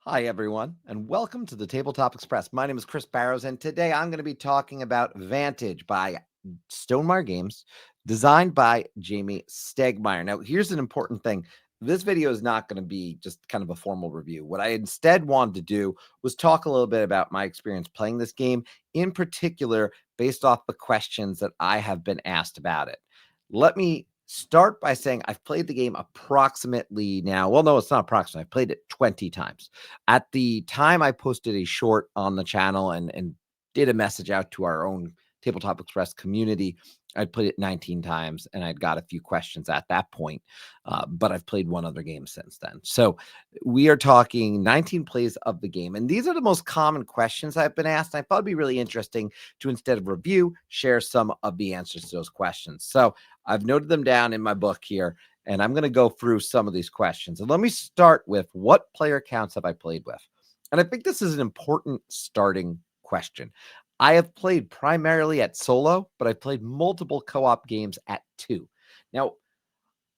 Hi, everyone, and welcome to the Tabletop Express. My name is Chris Barrows, and today I'm going to be talking about Vantage by Stonemaier Games, designed by Jamey Stegmaier. Now, here's an important thing. This video is not going to be just kind of a formal review. What I instead wanted to do was talk a little bit about my experience playing this game, in particular, based off the questions that I have been asked about it. Let me start by saying I've played the game approximately now. Well, no, it's not approximately. I've played it 20 times. At the time, I posted a short on the channel and did a message out to our own Tabletop Express community. I'd played it 19 times and I'd got a few questions at that point, but I've played one other game since then. So we are talking 19 plays of the game. And these are the most common questions I've been asked. I thought it'd be really interesting to, instead of review, share some of the answers to those questions. So I've noted them down in my book here, and I'm going to go through some of these questions. And let me start with, what player counts have I played with? And I think this is an important starting question. I have played primarily at solo, but I've played multiple co-op games at 2. Now,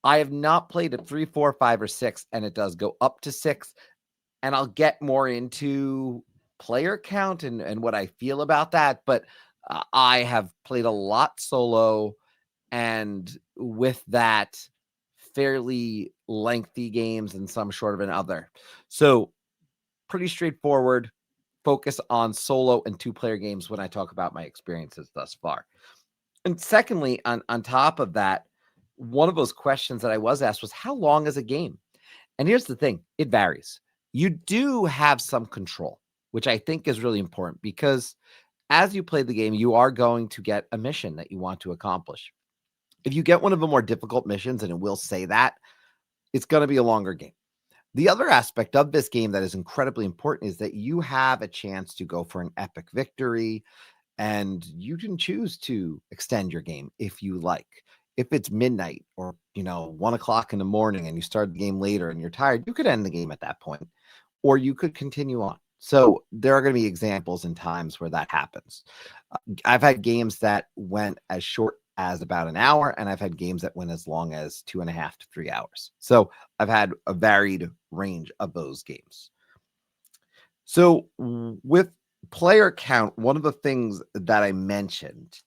I have not played at 3, 4, 5, or 6, and it does go up to 6. And I'll get more into player count and what I feel about that. But I have played a lot solo, and with that, fairly lengthy games and some shorter than other. So pretty straightforward. Focus on solo and 2-player games when I talk about my experiences thus far. And secondly, on top of that, one of those questions that I was asked was, how long is a game? And here's the thing, it varies. You do have some control, which I think is really important, because as you play the game, you are going to get a mission that you want to accomplish. If you get one of the more difficult missions, and it will say that, it's going to be a longer game. The other aspect of this game that is incredibly important is that you have a chance to go for an epic victory, and you can choose to extend your game if you like. If it's midnight or 1 o'clock in the morning and you start the game later and you're tired, you could end the game at that point, or you could continue on. So there are going to be examples and times where that happens. I've had games that went as short as about an hour, and I've had games that went as long as 2.5 to 3 hours. So I've had a varied range of those games. So with player count, one of the things that I mentioned,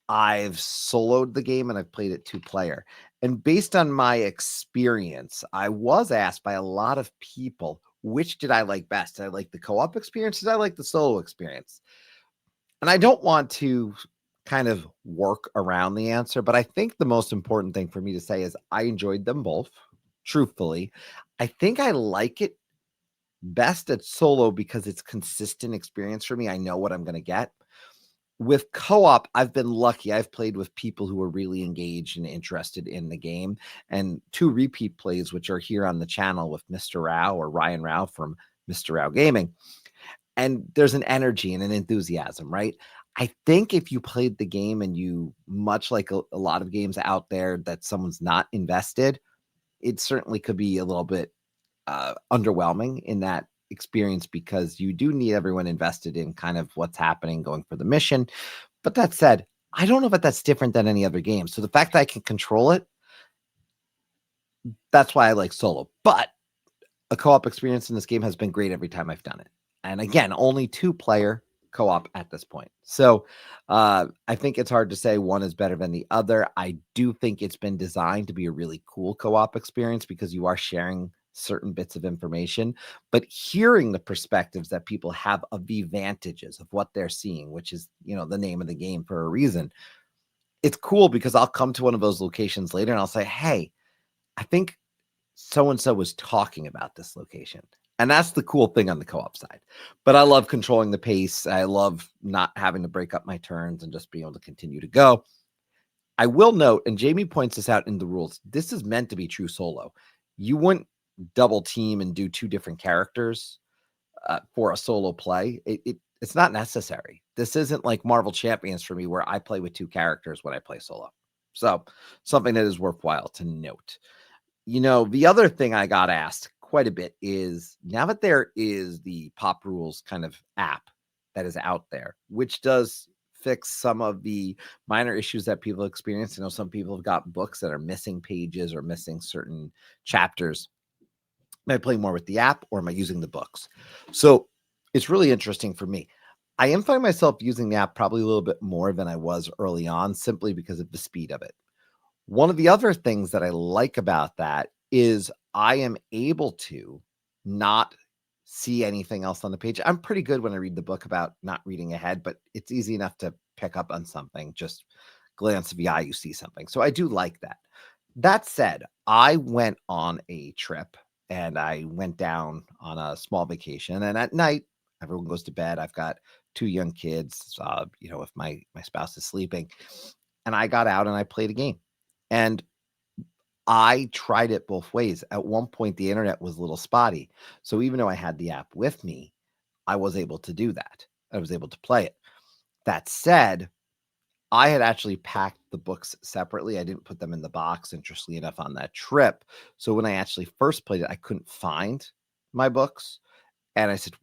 I've soloed the game and I've played it 2-player. And based on my experience, I was asked by a lot of people, which did I like best? Did I like the co-op experience? Did I like the solo experience? And I don't want to kind of work around the answer, but I think the most important thing for me to say is I enjoyed them both. Truthfully, I think I like it best at solo because it's consistent experience for me. I know what I'm going to get. With co-op, I've been lucky. I've played with people who are really engaged and interested in the game, and 2 repeat plays, which are here on the channel with Mr. Rao, or Ryan Rao from Mr. Rao Gaming. And there's an energy and an enthusiasm, right? I think if you played the game and you, much like a lot of games out there that someone's not invested, it certainly could be a little bit underwhelming in that experience, because you do need everyone invested in kind of what's happening, going for the mission. But that said, I don't know if that's different than any other game. So the fact that I can control it, that's why I like solo. But a co-op experience in this game has been great every time I've done it. And again, only 2-player co-op at this point. So I think it's hard to say one is better than the other. I do think it's been designed to be a really cool co-op experience because you are sharing certain bits of information, but hearing the perspectives that people have of the advantages of what they're seeing, which is, the name of the game for a reason. It's cool because I'll come to one of those locations later and I'll say, hey, I think so-and-so was talking about this location. And that's the cool thing on the co-op side. But I love controlling the pace. I love not having to break up my turns and just being able to continue to go. I will note, and Jamie points this out in the rules, this is meant to be true solo. You wouldn't double team and do 2 different characters for a solo play. It's not necessary. This isn't like Marvel Champions for me, where I play with 2 characters when I play solo. So something that is worthwhile to note. The other thing I got asked quite a bit is, now that there is the Pop Rules kind of app that is out there, which does fix some of the minor issues that people experience. Some people have got books that are missing pages or missing certain chapters. Am I playing more with the app or am I using the books? So it's really interesting for me. I am finding myself using the app probably a little bit more than I was early on, simply because of the speed of it. One of the other things that I like about that is I am able to not see anything else on the page. I'm pretty good when I read the book about not reading ahead, but it's easy enough to pick up on something. Just glance of the eye, you see something. So I do like that. That said, I went on a trip and I went down on a small vacation. And at night, everyone goes to bed. I've got two young kids, if my spouse is sleeping. And I got out and I played a game. And I tried it both ways. At one point, the internet was a little spotty. So even though I had the app with me, I was able to do that. I was able to play it. That said, I had actually packed the books separately. I didn't put them in the box, interestingly enough, on that trip. So when I actually first played it, I couldn't find my books. And I said,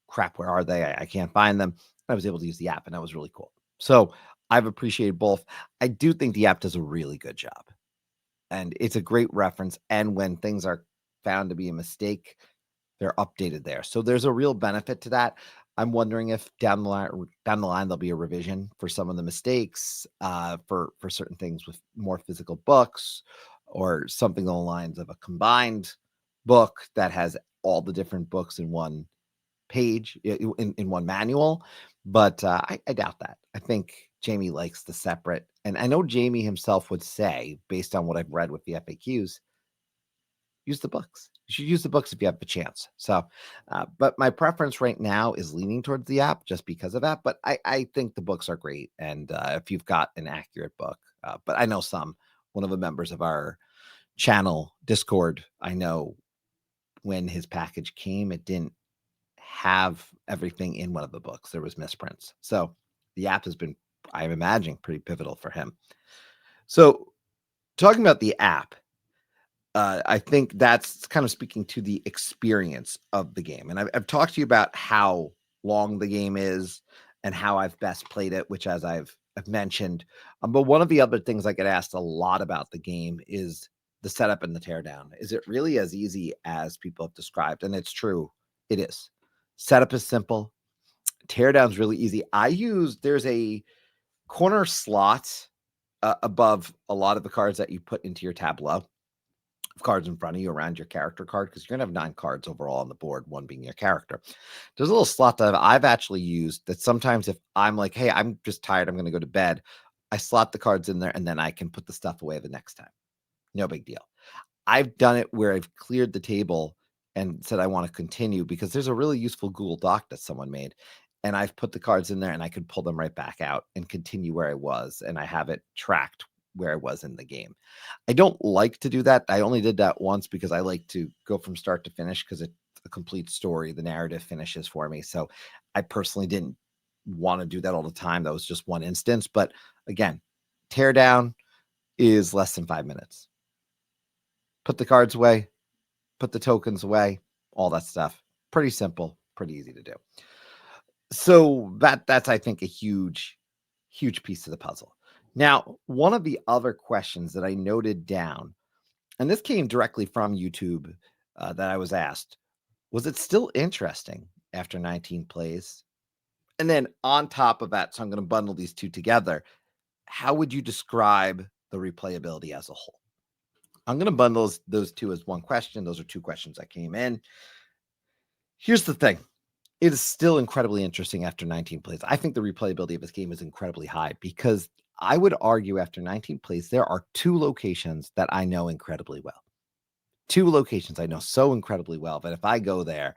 crap, where are they? I can't find them. I was able to use the app, and that was really cool. So I've appreciated both. I do think the app does a really good job, and it's a great reference. And when things are found to be a mistake, they're updated there. So there's a real benefit to that. I'm wondering if down the line there'll be a revision for some of the mistakes, for certain things with more physical books, or something along the lines of a combined book that has all the different books in one page, in one manual. But I doubt that. I think Jamey likes the separate, and I know Jamey himself would say, based on what I've read with the FAQs, use the books. You should use the books if you have the chance. So, but my preference right now is leaning towards the app just because of that. But I think the books are great. And if you've got an accurate book, but I know one of the members of our channel Discord, I know when his package came, it didn't have everything in one of the books. There was misprints. So the app has been, I'm imagining, pretty pivotal for him. So talking about the app, I think that's kind of speaking to the experience of the game. And I've talked to you about how long the game is and how I've best played it, which, as I've mentioned. But one of the other things I get asked a lot about the game is the setup and the teardown. Is it really as easy as people have described? And it's true. It is. Setup is simple. Teardown's really easy. There's a corner slot above a lot of the cards that you put into your tableau, cards in front of you around your character card, because you're going to have 9 cards overall on the board, one being your character. There's a little slot that I've actually used that sometimes, if I'm like, hey, I'm just tired, I'm going to go to bed, I slot the cards in there and then I can put the stuff away the next time. No big deal. I've done it where I've cleared the table and said I want to continue, because there's a really useful Google Doc that someone made, and I've put the cards in there and I could pull them right back out and continue where I was, and I have it tracked where I was in the game. I don't like to do that. I only did that once because I like to go from start to finish, because it's a complete story. The narrative finishes for me. So I personally didn't want to do that all the time. That was just one instance. But again, teardown is less than 5 minutes. Put the cards away, put the tokens away, all that stuff. Pretty simple, pretty easy to do. So that's, I think, a huge piece of the puzzle. Now, one of the other questions that I noted down, and this came directly from YouTube, that I was asked, was it still interesting after 19 plays? And then on top of that, so I'm going to bundle these two together, how would you describe the replayability as a whole? I'm going to bundle those two as one question. Those are two questions that came in. Here's the thing. It is still incredibly interesting after 19 plays. I think the replayability of this game is incredibly high, because I would argue after 19 plays, there are 2 locations that I know incredibly well. 2 locations I know so incredibly well that if I go there,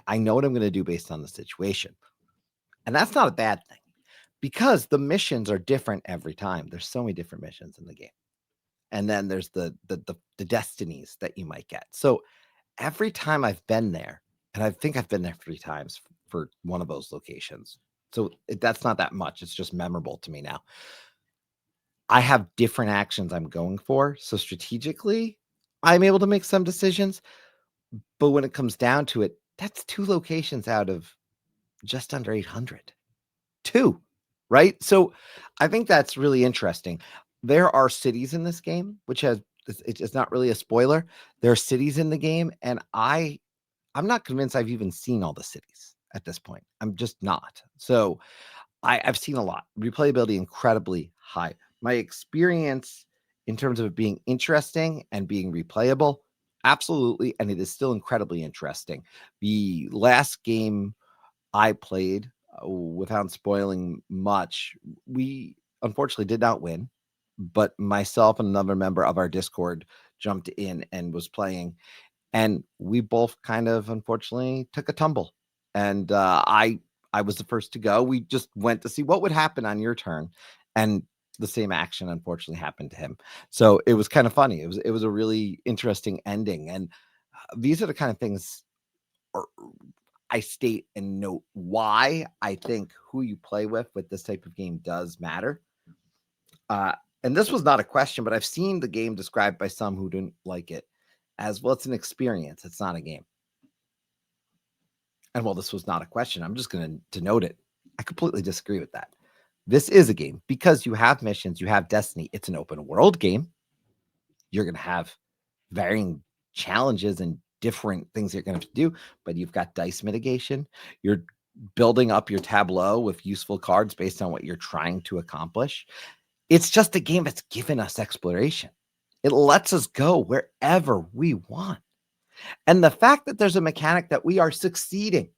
I know what I'm going to do based on the situation. And that's not a bad thing, because the missions are different every time. There's so many different missions in the game. And then there's the destinies that you might get. So every time I've been there, and I think I've been there 3 times for one of those locations. So that's not that much. It's just memorable to me now. I have different actions I'm going for. So strategically, I'm able to make some decisions. But when it comes down to it, that's 2 locations out of just under 800. 2, right? So I think that's really interesting. There are cities in this game which have it's not really a spoiler. There are cities in the game, and I'm not convinced I've even seen all the cities at this point. I'm just not. So I've seen a lot. Replayability incredibly high. My experience in terms of it being interesting and being replayable, absolutely, and it is still incredibly interesting. The last game I played, without spoiling much, we unfortunately did not win, but myself and another member of our Discord jumped in and was playing, and we both kind of unfortunately took a tumble. And I was the first to go. We just went to see what would happen on your turn, and the same action unfortunately happened to him. So it was kind of funny. It was a really interesting ending, and these are the kind of things I state and note why I think who you play with this type of game does matter. And this was not a question, but I've seen the game described by some who didn't like it as, well, it's an experience. It's not a game. And while this was not a question, I'm just going to note it. I completely disagree with that. This is a game because you have missions, you have destiny. It's an open world game. You're going to have varying challenges and different things you're going to have to do, but you've got dice mitigation. You're building up your tableau with useful cards based on what you're trying to accomplish. It's just a game that's given us exploration. It lets us go wherever we want. And the fact that there's a mechanic that we are succeeding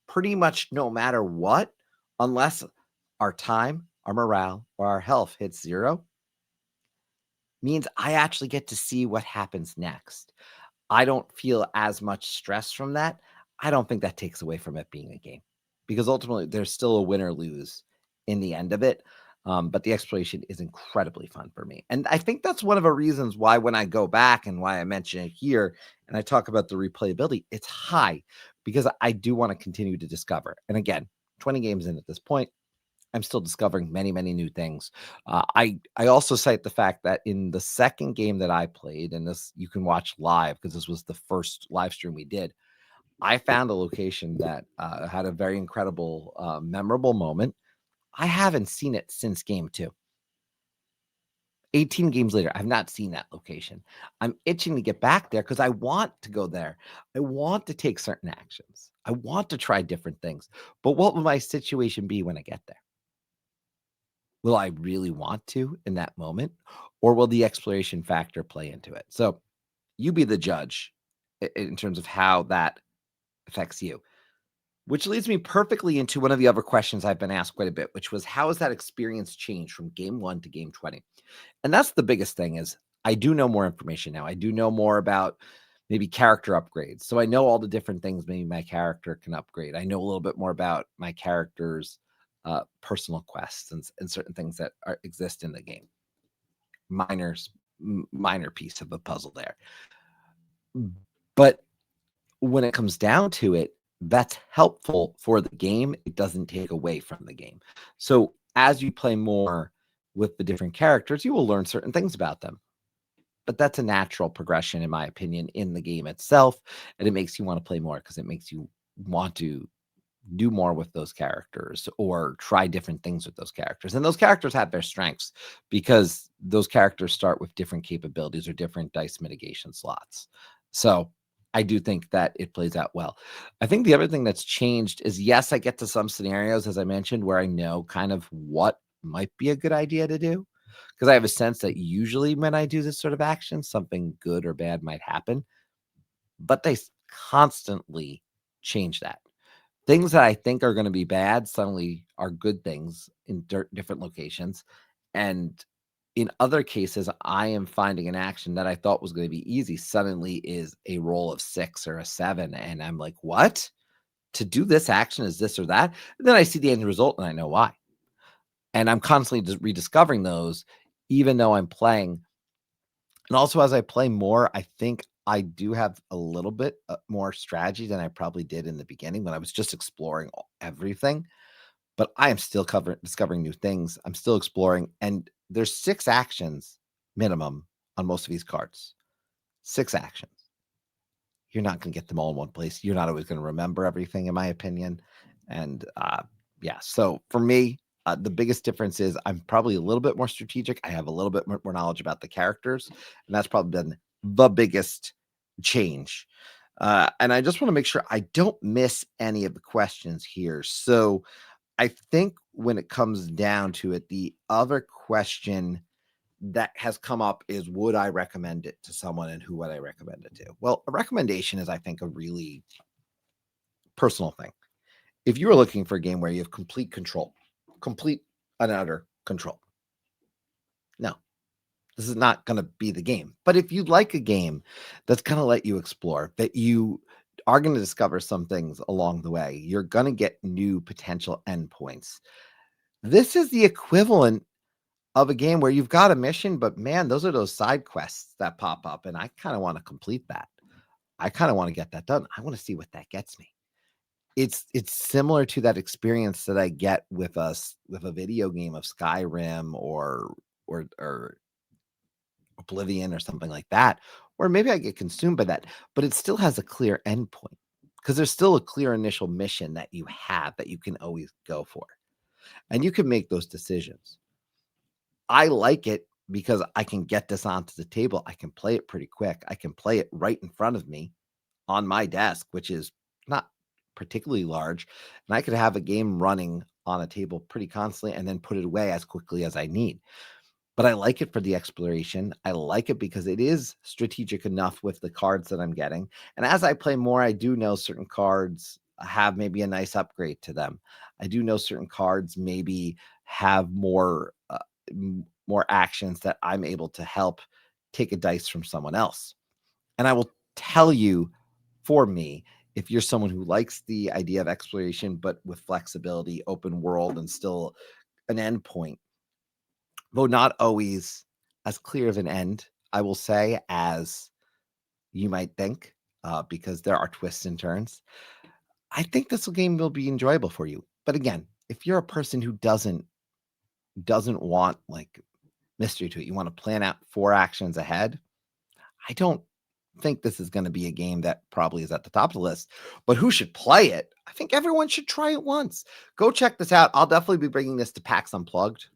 pretty much no matter what, unless our time, our morale, or our health hits 0, means I actually get to see what happens next. I don't feel as much stress from that. I don't think that takes away from it being a game, because ultimately there's still a win or lose in the end of it. But the exploration is incredibly fun for me. And I think that's one of the reasons why, when I go back and why I mention it here and I talk about the replayability, it's high, because I do want to continue to discover. And again, 20 games in at this point, I'm still discovering many, many new things. I also cite the fact that in the second game that I played, and this you can watch live because this was the first live stream we did, I found a location that had a very incredible, memorable moment. I haven't seen it since game 2. 18 games later, I've not seen that location. I'm itching to get back there because I want to go there. I want to take certain actions. I want to try different things. But what will my situation be when I get there? Will I really want to in that moment, or will the exploration factor play into it? So you be the judge in terms of how that affects you. Which leads me perfectly into one of the other questions I've been asked quite a bit, which was, how has that experience changed from game 1 to game 20? And that's the biggest thing, is I do know more information now. I do know more about maybe character upgrades. So I know all the different things maybe my character can upgrade. I know a little bit more about my character's personal quests and certain things that exist in the game. Minor piece of the puzzle there. But when it comes down to it, that's helpful for the game. It doesn't take away from the game. So as you play more with the different characters, you will learn certain things about them. But that's a natural progression, in my opinion, in the game itself. And it makes you want to play more because it makes you want to do more with those characters or try different things with those characters. And those characters have their strengths because those characters start with different capabilities or different dice mitigation slots. So I do think that it plays out well. I think the other thing that's changed is, yes, I get to some scenarios, as I mentioned, where I know kind of what might be a good idea to do, because I have a sense that usually when I do this sort of action, something good or bad might happen. But they constantly change that. Things that I think are going to be bad suddenly are good things in different locations. And in other cases, I am finding an action that I thought was going to be easy suddenly is a roll of 6 or a 7. And I'm like, what? To do this action is this or that? And then I see the end result and I know why. And I'm constantly rediscovering those, even though I'm playing. And also, as I play more, I think I do have a little bit more strategy than I probably did in the beginning when I was just exploring everything. But I am still discovering new things. I'm still exploring. And there's 6 actions minimum on most of these cards. 6 actions. You're not going to get them all in one place. You're not always going to remember everything, in my opinion. And yeah, so for me, The biggest difference is I'm probably a little bit more strategic. I have a little bit more knowledge about the characters, and that's probably been the biggest change. And I just want to make sure I don't miss any of the questions here. So I think when it comes down to it, the other question that has come up is, would I recommend it to someone and who would I recommend it to? Well, a recommendation is, I think, a really personal thing. If you are looking for a game where you have complete and utter control, no, this is not going to be the game. But if you like a game that's going to let you explore, that you are going to discover some things along the way, you're going to get new potential endpoints. This is the equivalent of a game where you've got a mission, but man, those are those side quests that pop up, and I kind of want to complete that. I kind of want to get that done. I want to see what that gets me. It's similar to that experience that I get with a video game of Skyrim or Oblivion or something like that, or maybe I get consumed by that, but it still has a clear endpoint because there's still a clear initial mission that you have that you can always go for, and you can make those decisions. I like it because I can get this onto the table. I can play it pretty quick. I can play it right in front of me on my desk, which is not particularly large. And I could have a game running on a table pretty constantly and then put it away as quickly as I need. But I like it for the exploration. I like it because it is strategic enough with the cards that I'm getting. And as I play more, I do know certain cards have maybe a nice upgrade to them. I do know certain cards maybe have more actions that I'm able to help take a dice from someone else. And I will tell you, for me, if you're someone who likes the idea of exploration, but with flexibility, open world, and still an end point, though not always as clear of an end, I will say, as you might think, because there are twists and turns. I think this game will be enjoyable for you. But again, if you're a person who doesn't want like mystery to it, you want to plan out 4 actions ahead, I don't think this is going to be a game that probably is at the top of the list. But who should play it? I think everyone should try it once. Go check this out. I'll definitely be bringing this to PAX Unplugged.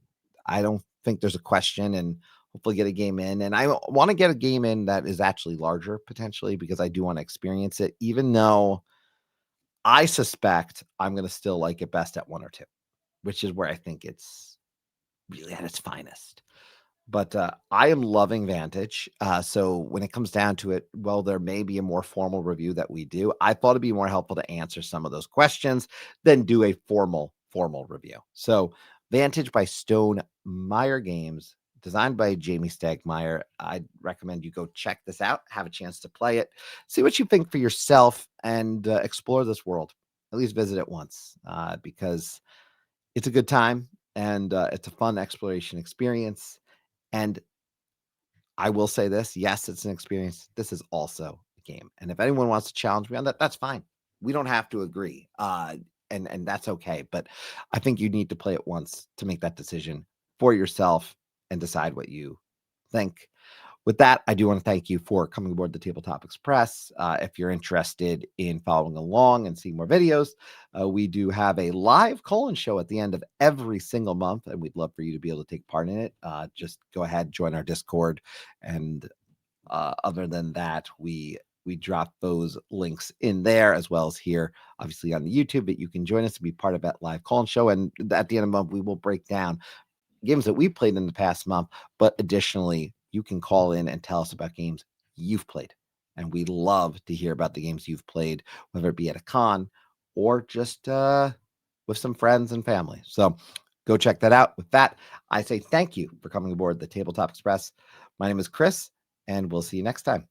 I don't think there's a question, and hopefully get a game in. And I want to get a game in that is actually larger potentially, because I do want to experience it, even though I suspect I'm going to still like it best at 1 or 2, which is where I think it's really at its finest. But I am loving Vantage. So when it comes down to it, well, there may be a more formal review that we do. I thought it'd be more helpful to answer some of those questions than do a formal review. So Vantage by Stone Meyer Games, designed by Jamey Stegmaier. I'd recommend you go check this out, have a chance to play it, see what you think for yourself, and explore this world. At least visit it once, because it's a good time, and it's a fun exploration experience. And I will say this, yes, it's an experience. This is also a game. And if anyone wants to challenge me on that, that's fine. We don't have to agree. And that's okay. But I think you need to play it once to make that decision for yourself and decide what you think. With that, I do want to thank you for coming aboard the Tabletop Express. If you're interested in following along and seeing more videos, we do have a live call-in show at the end of every single month, and we'd love for you to be able to take part in it. Just go ahead, join our Discord, and other than that, we drop those links in there as well as here, obviously on the YouTube. But you can join us to be part of that live call-in show, and at the end of the month, we will break down games that we played in the past month, but additionally, you can call in and tell us about games you've played. And we love to hear about the games you've played, whether it be at a con or just with some friends and family. So go check that out. With that, I say thank you for coming aboard the Tabletop Express. My name is Chris, and we'll see you next time.